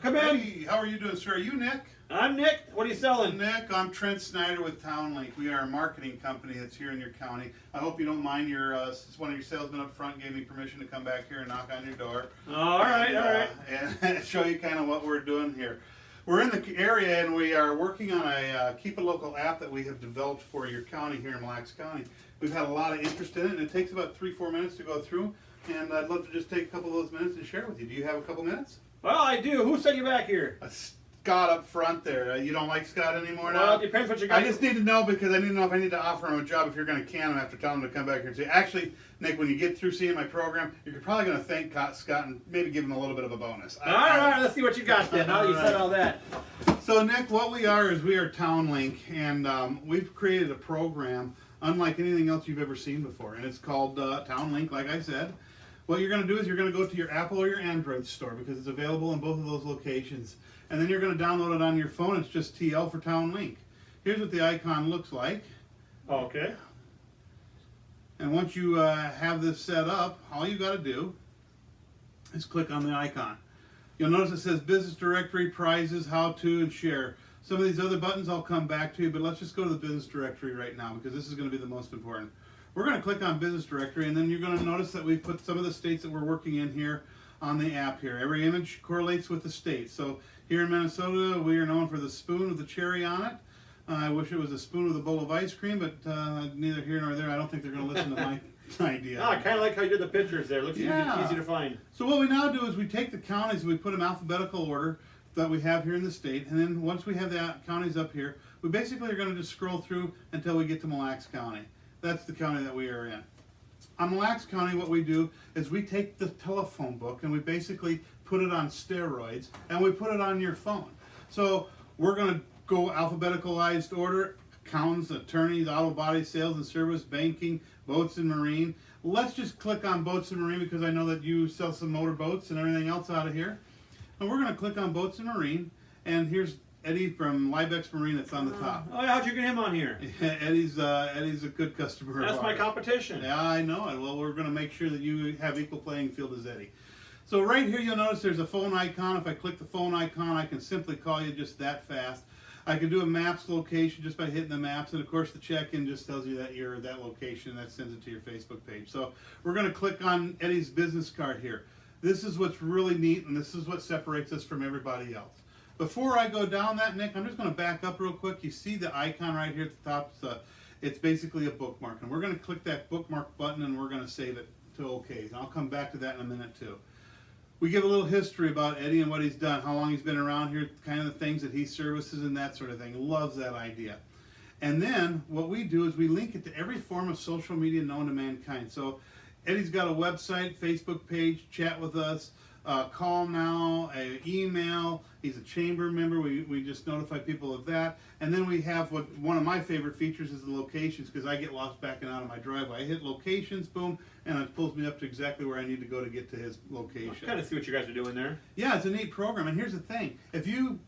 Come in. Hey, how are you doing, sir? Are you Nick? I'm Nick. What are you selling? Nick, I'm Trent Snyder with TownLink. We are a marketing company that's here in your county. I hope you don't mind one of your salesmen up front gave me permission to come back here and knock on your door. All right. And show you kind of what we're doing here. We're in the area and we are working on a Keep It Local app that we have developed for your county here in Mille Lacs County. We've had a lot of interest in it and it takes about 3-4 minutes to go through. And I'd love to just take a couple of those minutes and share it with you. Do you have a couple minutes? Well, I do. Who sent you back here? Scott up front there. You don't like Scott anymore now? Well, it depends what you got. I just need to know because I need to know if I need to offer him a job if you're going to can him after telling him to come back here and say, actually, Nick, when you get through seeing my program, you're probably going to thank Scott and maybe give him a little bit of a bonus. All right, let's see what you got then. Now you said all that. So, Nick, what we are is we are TownLink, and we've created a program unlike anything else you've ever seen before, and it's called TownLink, like I said. What you're going to do is you're going to go to your Apple or your Android store because it's available in both of those locations. And then you're going to download it on your phone. It's just TL for TownLink. Here's what the icon looks like. Okay. And once you have this set up, all you got to do is click on the icon. You'll notice it says Business Directory, Prizes, How To, and Share. Some of these other buttons I'll come back to, but let's just go to the Business Directory right now because this is going to be the most important. We're going to click on Business Directory, and then you're going to notice that we've put some of the states that we're working in here on the app here. Every image correlates with the state. So here in Minnesota, we are known for the spoon with the cherry on it. I wish it was a spoon with a bowl of ice cream, but neither here nor there. I don't think they're going to listen to my idea. I kind of like how you did the pictures there. Looks easy to find. So what we now do is we take the counties and we put them alphabetical order that we have here in the state, and then once we have the counties up here, we basically are going to just scroll through until we get to Mille Lacs County. That's the county that we are in. On Mille Lacs County, what we do is we take the telephone book and we basically put it on steroids and we put it on your phone. So we're going to go alphabeticalized order: accountants, attorneys, auto body sales and service, banking, boats and marine. Let's just click on boats and marine because I know that you sell some motor boats and everything else out of here. And we're going to click on boats and marine, and here's Eddie from Libex Marine that's on the top. Oh, how'd you get him on here? Eddie's a good customer. That's my competition. Yeah, I know it. Well, we're going to make sure that you have equal playing field as Eddie. So right here, you'll notice there's a phone icon. If I click the phone icon, I can simply call you just that fast. I can do a maps location just by hitting the maps, and of course the check-in just tells you that you're at that location, and that sends it to your Facebook page. So we're going to click on Eddie's business card here. This is what's really neat, and this is what separates us from everybody else. Before I go down that, Nick, I'm just going to back up real quick. You see the icon right here at the top? It's basically a bookmark. And we're going to click that bookmark button and we're going to save it to OK. And I'll come back to that in a minute too. We give a little history about Eddie and what he's done, how long he's been around here, kind of the things that he services and that sort of thing. Loves that idea. And then what we do is we link it to every form of social media known to mankind. So Eddie's got a website, Facebook page, chat with us. Call now, email. He's a chamber member. We just notify people of that. And then we have one of my favorite features is the locations because I get lost backing out of my driveway. I hit locations, boom, and it pulls me up to exactly where I need to go to get to his location. I kind of see what you guys are doing there. Yeah, it's a neat program. And here's the thing. If you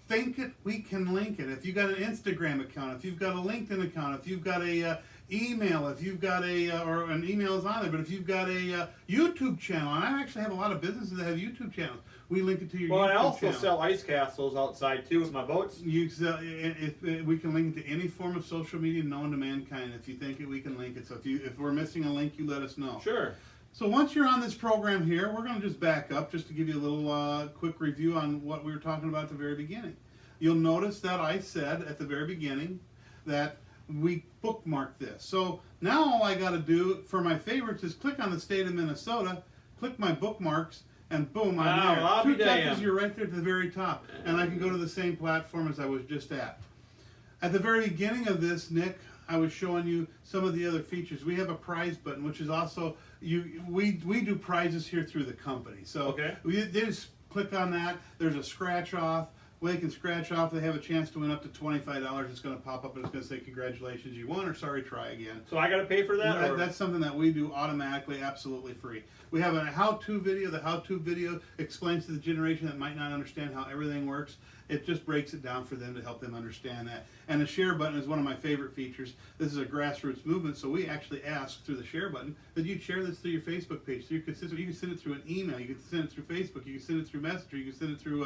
think it, we can link it. If you've got an Instagram account, if you've got a LinkedIn account, if you've got a email, if you've got or an email is on there, but if you've got a YouTube channel, and I actually have a lot of businesses that have YouTube channels, we link it to your YouTube channel. Well, I also sell ice castles outside too with my boats. We can link it to any form of social media known to mankind. If you think it, we can link it. So if we're missing a link, you let us know. Sure. So once you're on this program here, we're going to just back up just to give you a little quick review on what we were talking about at the very beginning. You'll notice that I said at the very beginning that we bookmark this. So now all I got to do for my favorites is click on the state of Minnesota, click my bookmarks, and boom, I'm there. I'll 2 be seconds, damned. you're right there at the very top. And I can go to the same platform as I was just at. At the very beginning of this, Nick, I was showing you some of the other features. We have a prize button, which is also, we do prizes here through the company. So they just click on that. There's a scratch off. Well, they can scratch off. They have a chance to win up to $25. It's going to pop up and it's going to say, congratulations, you won, or sorry, try again. So I got to pay for that? That's something that we do automatically, absolutely free. We have a how-to video. The how-to video explains to the generation that might not understand how everything works. It just breaks it down for them to help them understand that. And the share button is one of my favorite features. This is a grassroots movement, so we actually ask through the share button that you share this through your Facebook page. So you can send it through an email. You can send it through Facebook. You can send it through Messenger. You can send it through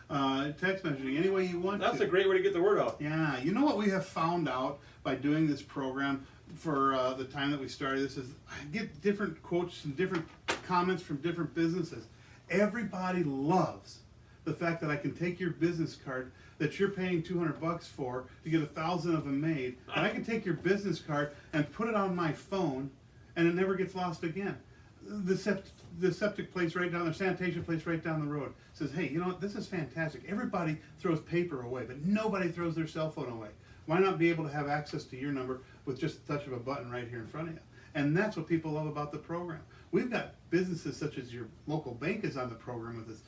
text messaging, any way you want That's to. a great way to get the word out. Yeah, you know what we have found out by doing this program for the time that we started this is I get different quotes and different comments from different businesses. Everybody loves the fact that I can take your business card that you're paying $200 for to get 1,000 of them made, and I can take your business card and put it on my phone, and it never gets lost again. The septic place right down, the sanitation place right down the road says, hey, you know what, this is fantastic. Everybody throws paper away, but nobody throws their cell phone away. Why not be able to have access to your number with just a touch of a button right here in front of you? And that's what people love about the program. We've got businesses such as your local bank is on the program with us.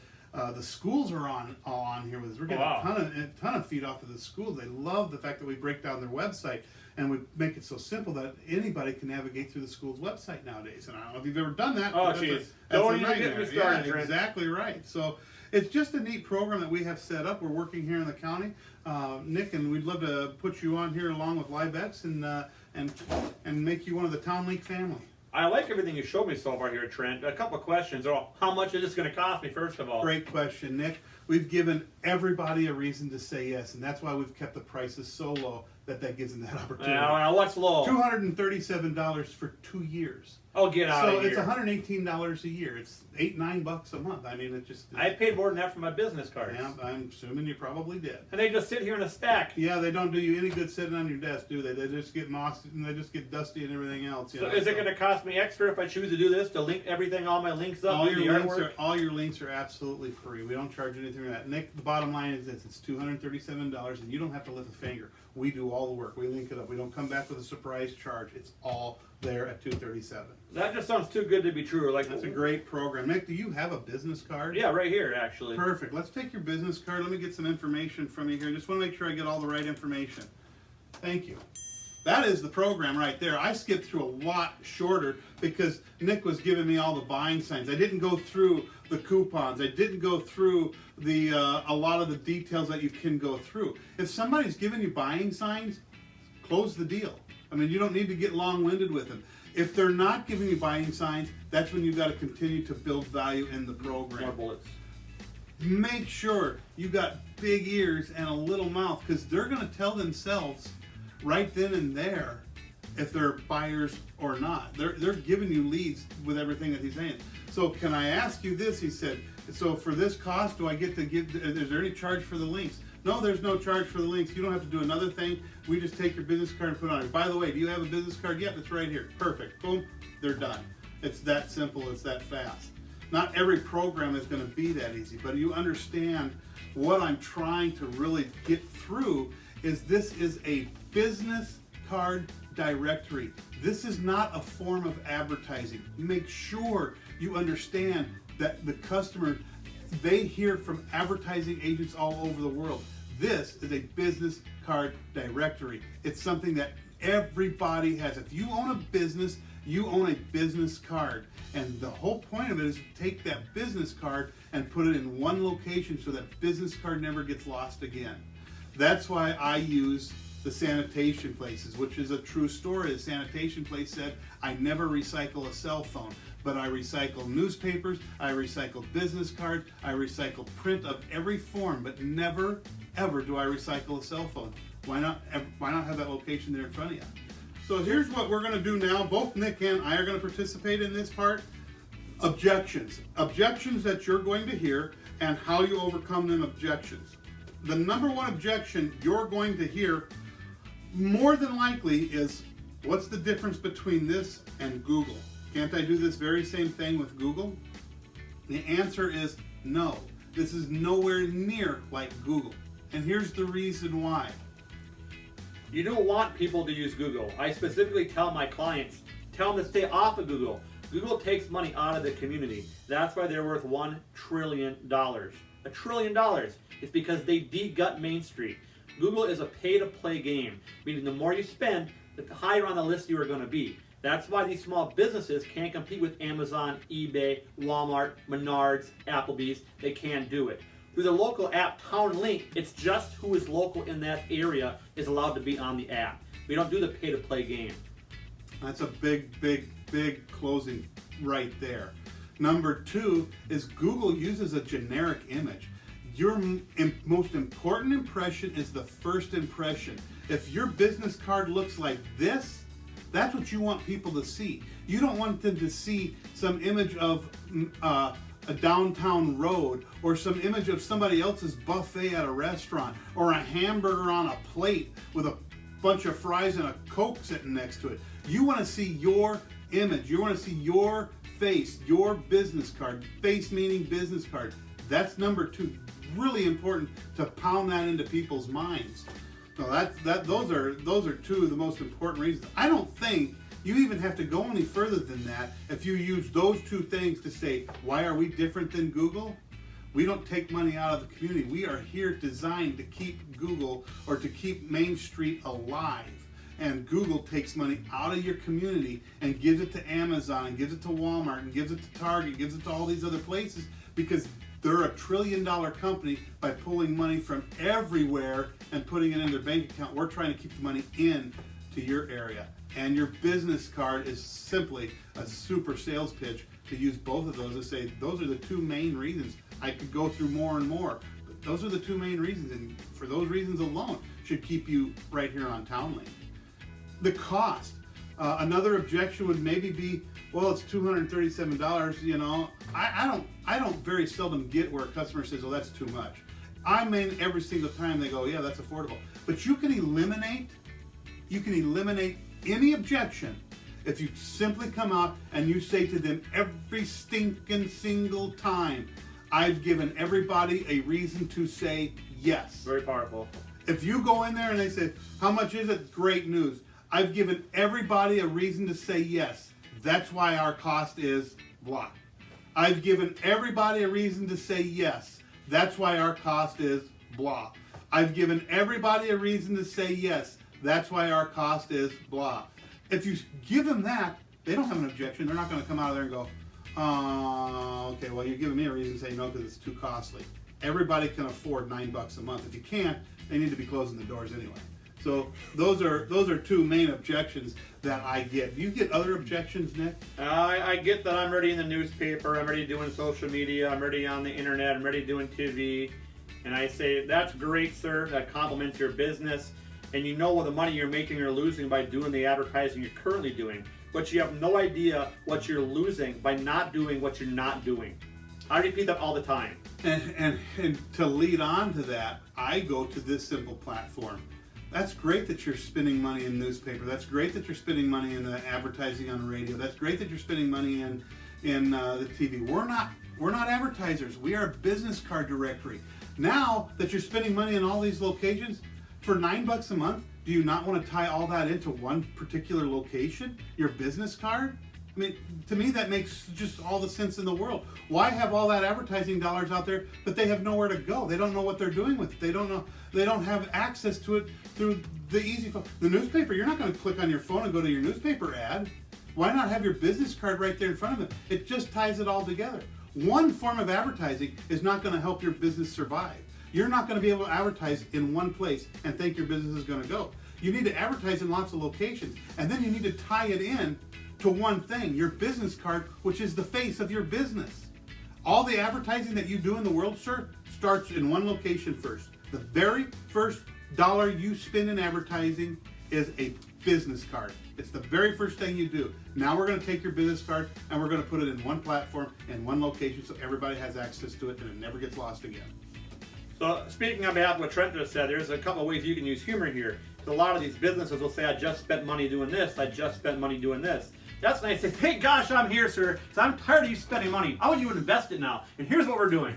The schools are all on here with us. We're getting a ton of feed off of the schools. They love the fact that we break down their website and we make it so simple that anybody can navigate through the school's website nowadays. And I don't know if you've ever done that. Oh, but jeez. that's Don't a even get me nightmare. started, Yeah, Trent. exactly right. So it's just a neat program that we have set up. We're working here in the county, Nick, and we'd love to put you on here along with LiveX and make you one of the Town Link family. I like everything you showed me so far here, Trent. A couple of questions. Oh, how much is this going to cost me, first of all? Great question, Nick. We've given everybody a reason to say yes, and that's why we've kept the prices so low that gives them that opportunity. Now, what's low? $237 for 2 years. Oh, get out of So here. it's $118 a year. It's $8-9 a month. I mean, it just. I paid more than that for my business cards. Yeah, I'm assuming you probably did. And they just sit here in a stack. Yeah, they don't do you any good sitting on your desk, do they? They just get mossy and they just get dusty and everything else. You So know, is it going to cost me extra if I choose to do this, to link everything, all my links up, all do the your links artwork? all your links are absolutely free. We don't charge anything for that. Nick, the bottom line is this: it's $237, and you don't have to lift a finger. We do all the work. We link it up. We don't come back with a surprise charge. It's all there at $237. That just sounds too good to be true. Like, That's a great program. Nick, do you have a business card? Yeah, right here, actually. Perfect. Let's take your business card. Let me get some information from you here. Just want to make sure I get all the right information. Thank you. That is the program right there. I skipped through a lot shorter because Nick was giving me all the buying signs. I didn't go through the coupons. I didn't go through the a lot of the details that you can go through. If somebody's giving you buying signs, close the deal. I mean, you don't need to get long-winded with them. If they're not giving you buying signs, that's when you've got to continue to build value in the program. More bullets. Make sure you got big ears and a little mouth, because they're going to tell themselves right then and there if they're buyers or not. They're giving you leads with everything that he's saying. So can I ask you this? He said, so for this cost, do I get to give, is there any charge for the links? No, there's no charge for the links. You don't have to do another thing. We just take your business card and put it on it. By the way, do you have a business card? Yep, it's right here. Perfect. Boom, they're done. It's that simple. It's that fast. Not every program is going to be that easy, but you understand what I'm trying to really get through is this is a business card directory. This is not a form of advertising. Make sure you understand that the customer, they hear from advertising agents all over the world. This is a business card directory. It's something that everybody has. If you own a business, you own a business card. And the whole point of it is to take that business card and put it in one location so that business card never gets lost again. That's why I use the sanitation places, which is a true story. The sanitation place said, I never recycle a cell phone, but I recycle newspapers, I recycle business cards, I recycle print of every form, but never, ever do I recycle a cell phone. Why not have that location there in front of you? So here's what we're going to do now. Both Nick and I are going to participate in this part. Objections. Objections that you're going to hear and how you overcome them objections. The number one objection you're going to hear more than likely is, what's the difference between this and Google? Can't I do this very same thing with Google? The answer is no. This is nowhere near like Google. And here's the reason why. You don't want people to use Google. I specifically tell my clients, tell them to stay off of Google. Google takes money out of the community. That's why they're worth $1 trillion. $1 trillion. It's because they de-gut Main Street. Google is a pay-to-play game, meaning the more you spend, the higher on the list you are going to be. That's why these small businesses can't compete with Amazon, eBay, Walmart, Menards, Applebee's. They can't do it. Through the local app Town Link, it's just who is local in that area is allowed to be on the app. We don't do the pay-to-play game. That's a big, big, big closing right there. Number two is Google uses a generic image. Your most important impression is the first impression. If your business card looks like this, that's what you want people to see. You don't want them to see some image of a downtown road, or some image of somebody else's buffet at a restaurant, or a hamburger on a plate with a bunch of fries and a Coke sitting next to it. You want to see your image. You want to see your face, your business card. Face meaning business card. That's number two. Really important to pound that into people's minds. So those are two of the most important reasons. I don't think you even have to go any further than that if you use those two things to say, why are we different than Google? We don't take money out of the community. We are here designed to keep Google, or to keep Main Street alive. And Google takes money out of your community and gives it to Amazon, and gives it to Walmart, and gives it to Target, gives it to all these other places, because they're a $1 trillion company by pulling money from everywhere and putting it in their bank account. We're trying to keep the money in to your area. And your business card is simply a super sales pitch to use both of those to say, those are the two main reasons. I could go through more and more, but those are the two main reasons, and for those reasons alone should keep you right here on Townlink. The cost. Another objection would maybe be, well, it's $237. You know, I don't very seldom get where a customer says, well, that's too much. I mean, every single time they go, yeah, that's affordable. But you can eliminate any objection if you simply come out and you say to them every stinking single time, I've given everybody a reason to say yes. Very powerful. If you go in there and they say, how much is it? Great news. I've given everybody a reason to say yes. That's why our cost is blah. I've given everybody a reason to say yes. That's why our cost is blah. I've given everybody a reason to say yes. That's why our cost is blah. If you give them that, they don't have an objection. They're not going to come out of there and go, okay, well, you're giving me a reason to say no because it's too costly. Everybody can afford $9 a month. If you can't, they need to be closing the doors anyway. So those are two main objections that I get. Do you get other objections, Nick? I get that I'm already in the newspaper, I'm already doing social media, I'm already on the internet, I'm already doing TV. And I say, that's great, sir. That complements your business. And you know what the money you're making or losing by doing the advertising you're currently doing. But you have no idea what you're losing by not doing what you're not doing. I repeat that all the time. And to lead on to that, I go to this simple platform. That's great that you're spending money in newspaper. That's great that you're spending money in the advertising on radio. That's great that you're spending money in the TV. We're not advertisers. We are a business card directory. Now that you're spending money in all these locations, for $9 a month, do you not want to tie all that into one particular location? Your business card? I mean, to me, that makes just all the sense in the world. Why have all that advertising dollars out there, but they have nowhere to go? They don't know what they're doing with it. They don't know. They don't have access to it through the easy phone. The newspaper, you're not going to click on your phone and go to your newspaper ad. Why not have your business card right there in front of them? It just ties it all together. One form of advertising is not going to help your business survive. You're not going to be able to advertise in one place and think your business is going to go. You need to advertise in lots of locations, and then you need to tie it in to one thing, your business card, which is the face of your business. All the advertising that you do in the world, sir, starts in one location first. The very first dollar you spend in advertising is a business card. It's the very first thing you do. Now we're going to take your business card and we're going to put it in one platform in one location so everybody has access to it and it never gets lost again. So speaking on behalf of what Trent just said, there's a couple of ways you can use humor here. So a lot of these businesses will say, I just spent money doing this, I just spent money doing this. That's nice. Say, hey, gosh, I'm here, sir, because I'm tired of you spending money. I want you to invest it now, and here's what we're doing.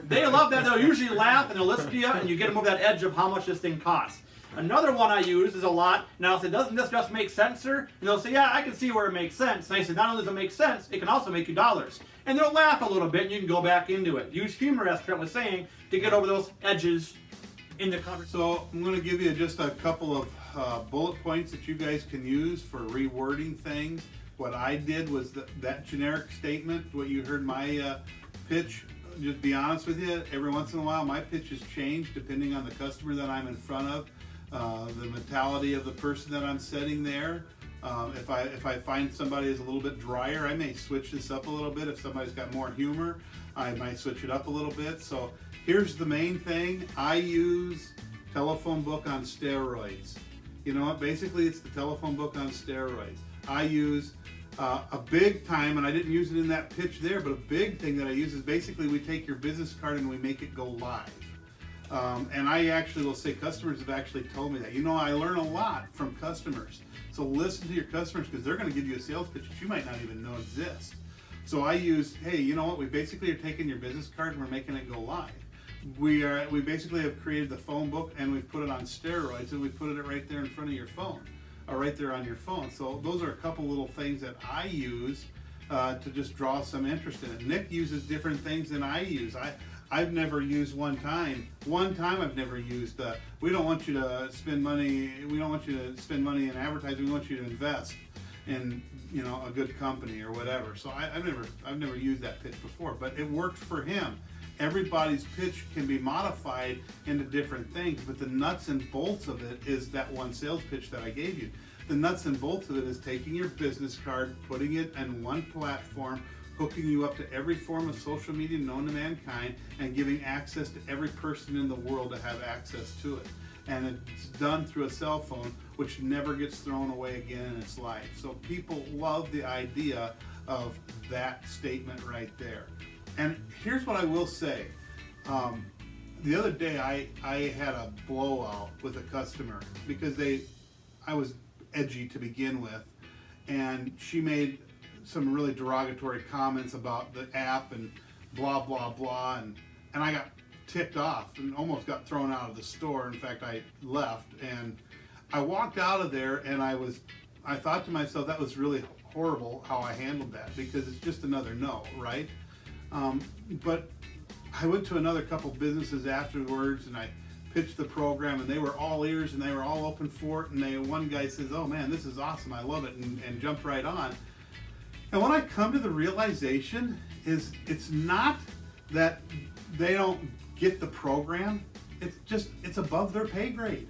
They love that. They'll usually laugh, and they'll listen to you, and you get them over that edge of how much this thing costs. Another one I use is a lot. Now, I say, doesn't this just make sense, sir? And they'll say, yeah, I can see where it makes sense. And I say, not only does it make sense, it can also make you dollars. And they'll laugh a little bit, and you can go back into it. Use humor, as Trent was saying, to get over those edges in the conversation. So I'm going to give you just a couple of bullet points that you guys can use for rewording things. What I did was that generic statement, what you heard my pitch. Just be honest with you, every once in a while my pitches change depending on the customer that I'm in front of, the mentality of the person that I'm setting there. If I find somebody is a little bit drier, I may switch this up a little bit. If somebody's got more humor, I might switch it up a little bit. So here's the main thing. I use telephone book on steroids. You know what? Basically, it's the telephone book on steroids. I use a big time, and I didn't use it in that pitch there, but a big thing that I use is basically we take your business card and we make it go live. And I actually will say customers have actually told me that. You know, I learn a lot from customers. So listen to your customers because they're going to give you a sales pitch that you might not even know exists. So I use, hey, you know what? We basically are taking your business card and we're making it go live. We basically have created the phone book and we've put it on steroids and we put it right there in front of your phone, or right there on your phone. So those are a couple little things that I use to just draw some interest in it. Nick uses different things than I use. I've never used one time I've never used, we don't want you to spend money, we don't want you to spend money in advertising, we want you to invest in, you know, a good company or whatever. So I've never used that pitch before, but it worked for him. Everybody's pitch can be modified into different things, but the nuts and bolts of it is that one sales pitch that I gave you. The nuts and bolts of it is taking your business card, putting it in one platform, hooking you up to every form of social media known to mankind, and giving access to every person in the world to have access to it. And it's done through a cell phone, which never gets thrown away again in its life. So people love the idea of that statement right there. And here's what I will say. The other day I had a blowout with a customer because I was edgy to begin with, and she made some really derogatory comments about the app and blah blah blah, and I got ticked off and almost got thrown out of the store. In fact, I left and I walked out of there and I thought to myself, that was really horrible how I handled that, because it's just another no, right? But I went to another couple businesses afterwards and I pitched the program and they were all ears and they were all open for it, and one guy says, oh man, this is awesome, I love it, and jumped right on. And when I come to the realization is it's not that they don't get the program, it's above their pay grade.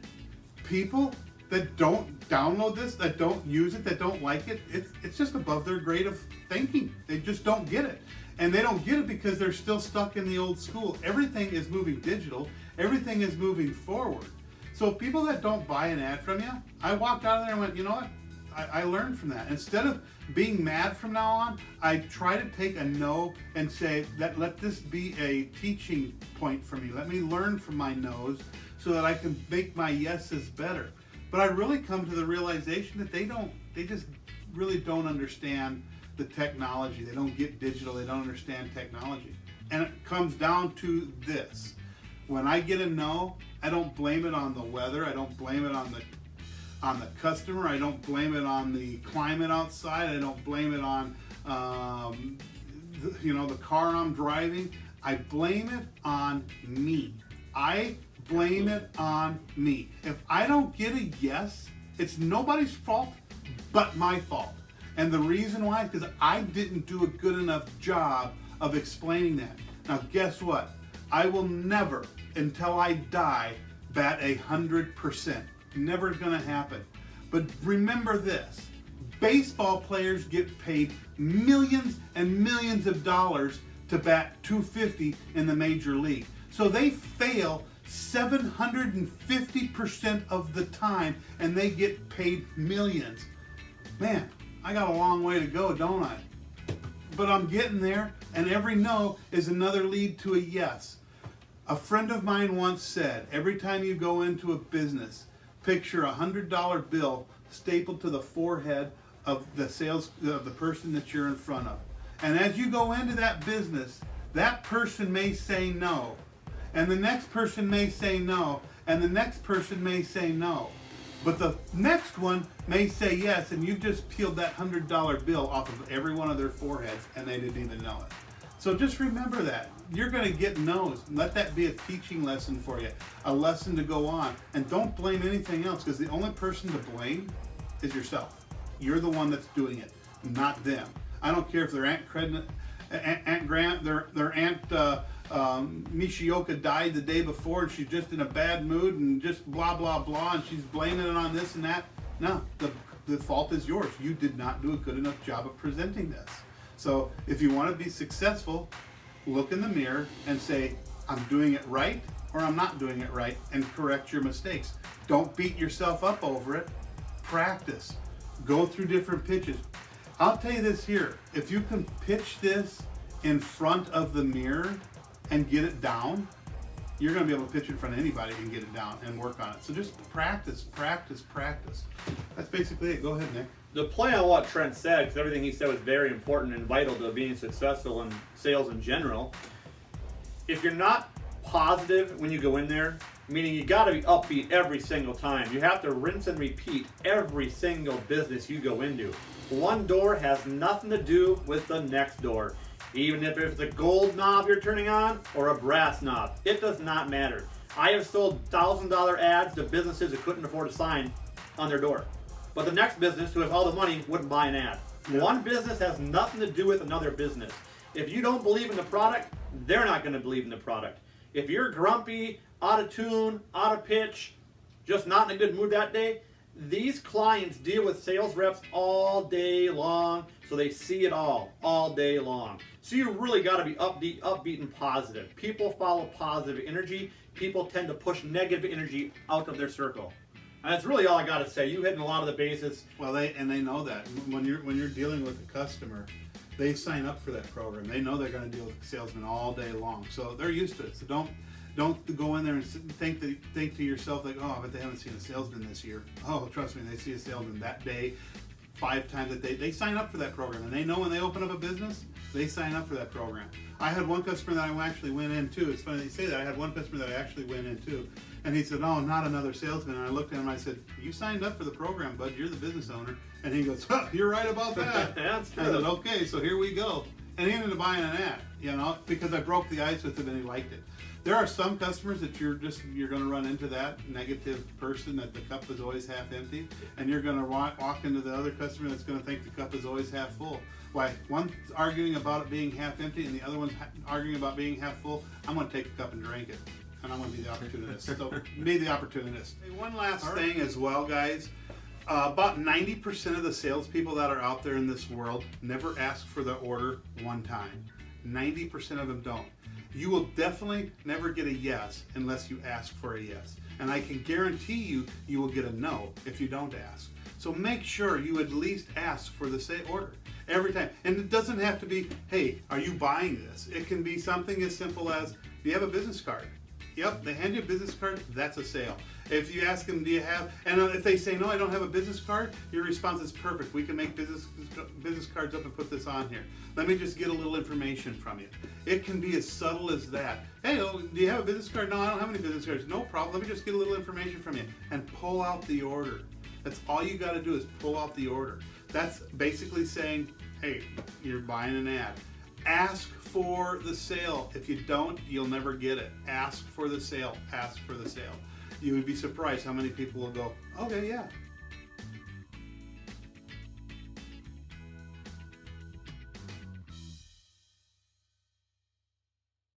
People that don't download this, that don't use it, that don't like it, it's just above their grade of thinking. They just don't get it. And they don't get it because they're still stuck in the old school. Everything is moving digital. Everything is moving forward. So people that don't buy an ad from you, I walked out of there and went, you know what? I learned from that. Instead of being mad from now on, I try to take a no and say, let this be a teaching point for me. Let me learn from my no's so that I can make my yeses better. But I really come to the realization that they just really don't understand the technology. They don't get digital. They don't understand technology. And it comes down to this. When I get a no, I don't blame it on the weather. I don't blame it on the customer. I don't blame it on the climate outside. I don't blame it on the car I'm driving. I blame it on me. I blame it on me. If I don't get a yes, it's nobody's fault but my fault. And the reason why is because I didn't do a good enough job of explaining that. Now guess what? I will never, until I die, bat 100%. Never gonna happen. But remember this, baseball players get paid millions and millions of dollars to bat .250 in the major league. So they fail 750% of the time and they get paid millions. Man, I got a long way to go, don't I? But I'm getting there, and every no is another lead to a yes. A friend of mine once said, every time you go into a business, picture a $100 bill stapled to the forehead of the person that you're in front of. And as you go into that business, that person may say no, and the next person may say no, and the next person may say no. But the next one may say yes, and you've just peeled that $100 bill off of every one of their foreheads, and they didn't even know it. So just remember that. You're going to get no's. Let that be a teaching lesson for you, a lesson to go on. And don't blame anything else, because the only person to blame is yourself. You're the one that's doing it, not them. I don't care if their Aunt Grant, their Aunt Mishioka died the day before and she's just in a bad mood and just blah blah blah and she's blaming it on this and that. No, the fault is yours. You did not do a good enough job of presenting this. So if you want to be successful, look in the mirror and say, I'm doing it right or I'm not doing it right, and correct your mistakes. Don't beat yourself up over it. Practice. Go through different pitches. I'll tell you this here, if you can pitch this in front of the mirror and get it down, you're going to be able to pitch it in front of anybody and get it down and work on it. So just practice, practice, practice. That's basically it. Go ahead, Nick. The play on what Trent said, because everything he said was very important and vital to being successful in sales in general. If you're not positive when you go in there, meaning you got to be upbeat every single time. You have to rinse and repeat every single business you go into. One door has nothing to do with the next door. Even if it's a gold knob you're turning on or a brass knob, it does not matter. I have sold $1,000 ads to businesses who couldn't afford a sign on their door. But the next business, who has all the money, wouldn't buy an ad. One business has nothing to do with another business. If you don't believe in the product, they're not going to believe in the product. If you're grumpy, out of tune, out of pitch, just not in a good mood that day, these clients deal with sales reps all day long, so they see it all day long. So you really got to be upbeat and positive. People follow positive energy. People tend to push negative energy out of their circle. And that's really all I got to say. You hitting a lot of the bases. Well, they know that when you're dealing with a customer, they sign up for that program. They know they're going to deal with salesmen all day long, so they're used to it. So don't go in there and think to yourself like, oh, but they haven't seen a salesman this year. Oh, trust me, they see a salesman that day, 5 times that they sign up for that program, and they know when they open up a business, they sign up for that program. I had one customer that I actually went into. It's funny that you say that. I had one customer that I actually went into, and he said, "No, not another salesman." And I looked at him and I said, "You signed up for the program, bud. You're the business owner." And he goes, "Huh, you're right about that." That's true. I said, "Okay, so here we go." And he ended up buying an ad, because I broke the ice with him and he liked it. There are some customers that you're going to run into that negative person that the cup is always half empty, and you're going to walk into the other customer that's going to think the cup is always half full. Why, one's arguing about it being half empty and the other one's arguing about being half full. I'm going to take the cup and drink it, and I'm going to be the opportunist. So be the opportunist. Hey, one last thing as well, guys. About 90% of the salespeople that are out there in this world never ask for the order one time. 90% of them don't. You will definitely never get a yes unless you ask for a yes. And I can guarantee you will get a no if you don't ask. So make sure you at least ask for the order every time. And it doesn't have to be, hey, are you buying this? It can be something as simple as, do you have a business card? Yep, they hand you a business card, that's a sale. If you ask them, do you have, and if they say, no, I don't have a business card, your response is perfect. We can make business cards up and put this on here. Let me just get a little information from you. It can be as subtle as that. Hey, do you have a business card? No, I don't have any business cards. No problem, let me just get a little information from you. And pull out the order. That's all you gotta do is pull out the order. That's basically saying, hey, you're buying an ad. Ask for the sale. If you don't, you'll never get it. Ask for the sale. Ask for the sale. You would be surprised how many people will go, okay, yeah,